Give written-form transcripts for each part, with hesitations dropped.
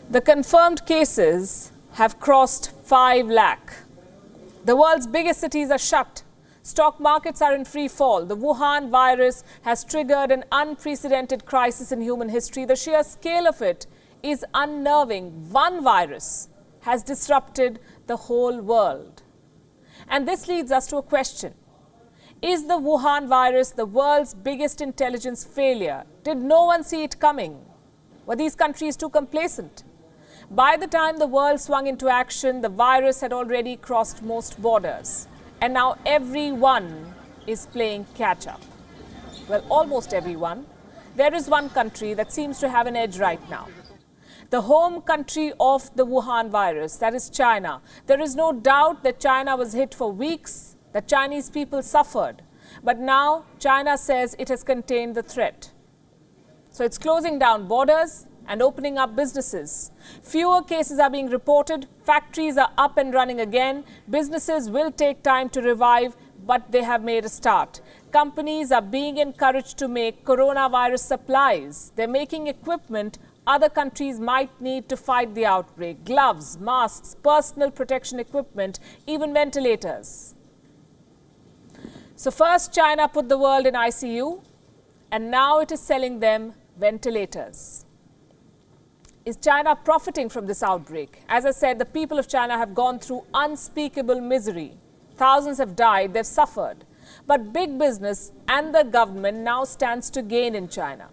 The confirmed cases have crossed 5 lakh. The world's biggest cities are shut. Stock markets are in free fall. The Wuhan virus has triggered an unprecedented crisis in human history. The sheer scale of it is unnerving. One virus has disrupted the whole world. And this leads us to a question. Is the Wuhan virus the world's biggest intelligence failure? Did no one see it coming? Were these countries too complacent? By the time the world swung into action, the virus had already crossed most borders. And now everyone is playing catch-up. Well, almost everyone. There is one country that seems to have an edge right now. The home country of the Wuhan virus, that is China. There is no doubt that China was hit for weeks, that Chinese people suffered. But now China says it has contained the threat. So it's closing down borders and opening up businesses. Fewer cases are being reported. Factories are up and running again. Businesses will take time to revive, but they have made a start. Companies are being encouraged to make coronavirus supplies. They're making equipment other countries might need to fight the outbreak. Gloves, masks, personal protection equipment, even ventilators. So first China put the world in ICU, and now it is selling them ventilators. Is China profiting from this outbreak? As I said, the people of China have gone through unspeakable misery. Thousands have died, they've suffered. But big business and the government now stands to gain in China.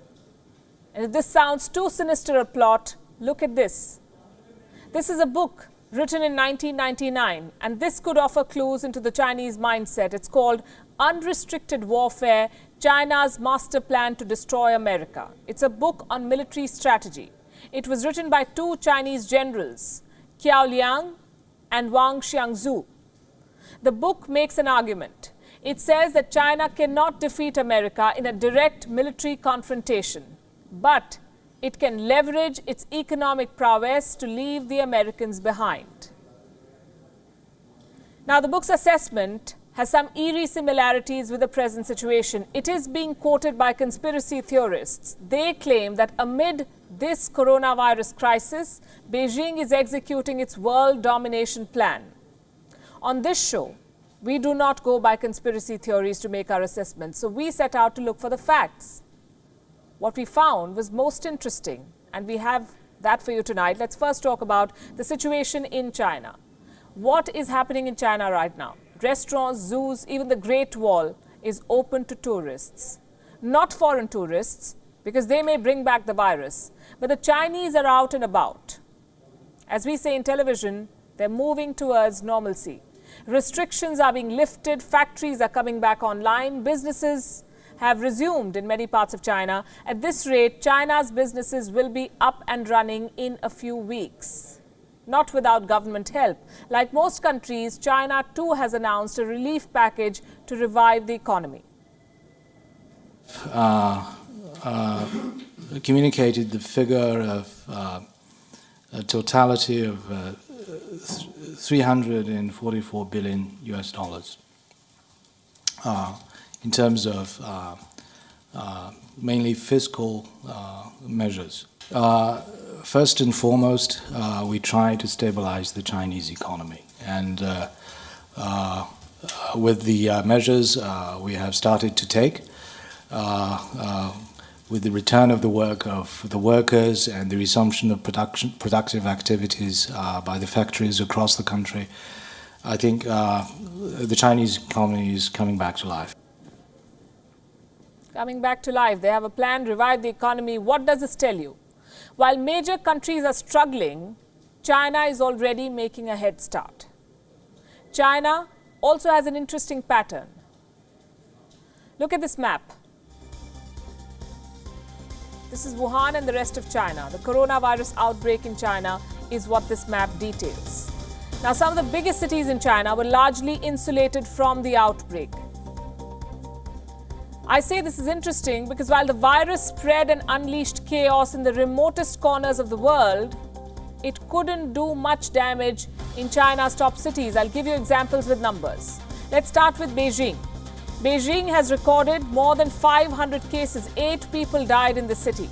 And if this sounds too sinister a plot, look at this. This is a book written in 1999, and this could offer clues into the Chinese mindset. It's called Unrestricted Warfare, China's Master Plan to Destroy America. It's a book on military strategy. It was written by two Chinese generals, Qiao Liang and Wang Xiangzu. The book makes an argument. It says that China cannot defeat America in a direct military confrontation, but it can leverage its economic prowess to leave the Americans behind. Now, the book's assessment has some eerie similarities with the present situation. It is being quoted by conspiracy theorists. They claim that amid this coronavirus crisis, Beijing is executing its world domination plan. On this show, we do not go by conspiracy theories to make our assessments, so we set out to look for the facts. What we found was most interesting, and we have that for you tonight. Let's first talk about the situation in China. What is happening in China right now? Restaurants, zoos, even the Great Wall is open to tourists. Not foreign tourists, because they may bring back the virus, but the Chinese are out and about. As we say in television, they're moving towards normalcy. Restrictions are being lifted, factories are coming back online, businesses have resumed in many parts of China. At this rate, China's businesses will be up and running in a few weeks. Not without government help. Like most countries, China too has announced a relief package to revive the economy. Communicated the figure of a totality of 344 billion US dollars in terms of mainly fiscal measures. First and foremost, we try to stabilize the Chinese economy, and with the measures we have started to take, with the return of the work of the workers and the resumption of productive activities by the factories across the country, I think the Chinese economy is coming back to life. Coming back to life. They have a plan, revive the economy. What does this tell you? While major countries are struggling, China is already making a head start. China also has an interesting pattern. Look at this map. This is Wuhan and the rest of China. The coronavirus outbreak in China is what this map details. Now, some of the biggest cities in China were largely insulated from the outbreak. I say this is interesting because while the virus spread and unleashed chaos in the remotest corners of the world, it couldn't do much damage in China's top cities. I'll give you examples with numbers. Let's start with Beijing. Beijing has recorded more than 500 cases. 8 people died in the city.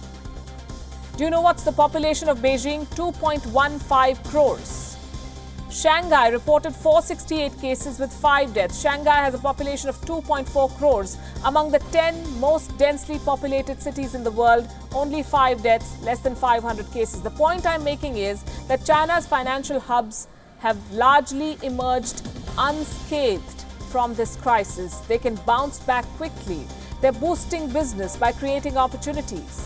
Do you know what's the population of Beijing? 2.15 crores. Shanghai reported 468 cases with 5 deaths. Shanghai has a population of 2.4 crores. Among the 10 most densely populated cities in the world, only 5 deaths, less than 500 cases. The point I'm making is that China's financial hubs have largely emerged unscathed from this crisis. They can bounce back quickly. They're boosting business by creating opportunities.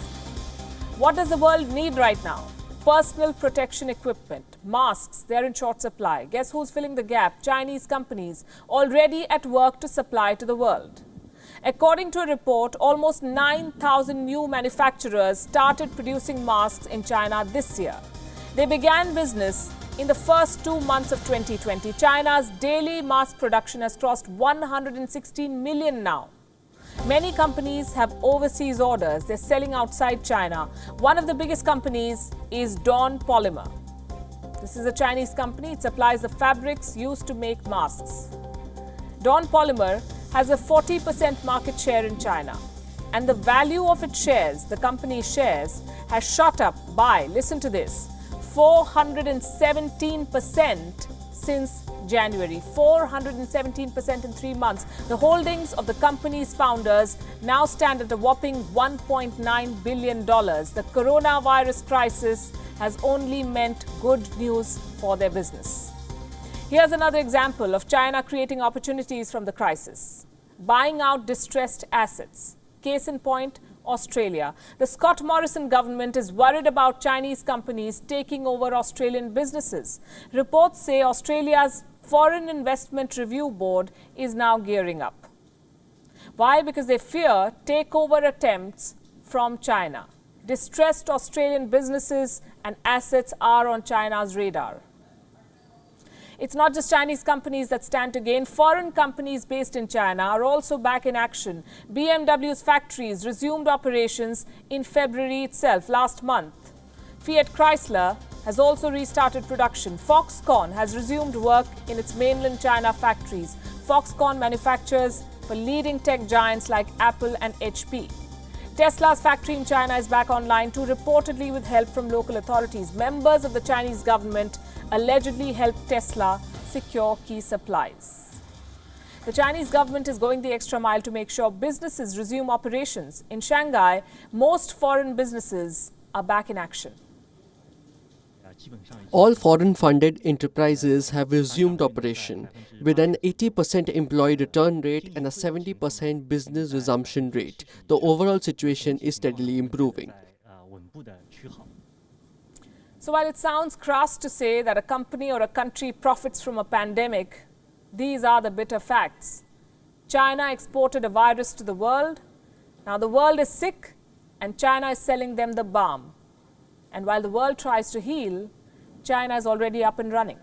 What does the world need right now? Personal protection equipment, masks, they're in short supply. Guess who's filling the gap? Chinese companies, already at work to supply to the world. According to a report, almost 9,000 new manufacturers started producing masks in China this year. They began business in the first 2 months of 2020. China's daily mask production has crossed 116 million now. Many companies have overseas orders. They're selling outside China. One of the biggest companies is Dawn Polymer. This is a Chinese company. It supplies the fabrics used to make masks. Dawn Polymer has a 40% market share in China. And the value of its shares, the company's shares, has shot up by, listen to this, 417% since January. 417% in 3 months. The holdings of the company's founders now stand at a whopping $1.9 billion. The coronavirus crisis has only meant good news for their business. Here's another example of China creating opportunities from the crisis. Buying out distressed assets. Case in point, Australia. The Scott Morrison government is worried about Chinese companies taking over Australian businesses. Reports say Australia's Foreign Investment Review Board is now gearing up. Why? Because they fear takeover attempts from China. Distressed Australian businesses and assets are on China's radar. It's not just Chinese companies that stand to gain. Foreign companies based in China are also back in action. BMW's factories resumed operations in February itself, last month. Fiat Chrysler has also restarted production. Foxconn has resumed work in its mainland China factories. Foxconn manufactures for leading tech giants like Apple and HP. Tesla's factory in China is back online too, reportedly with help from local authorities. Members of the Chinese government allegedly helped Tesla secure key supplies. The Chinese government is going the extra mile to make sure businesses resume operations. In Shanghai, most foreign businesses are back in action. All foreign-funded enterprises have resumed operation, with an 80% employee return rate and a 70% business resumption rate. The overall situation is steadily improving. So while it sounds crass to say that a company or a country profits from a pandemic, these are the bitter facts. China exported a virus to the world. Now the world is sick and China is selling them the balm. And while the world tries to heal, China is already up and running.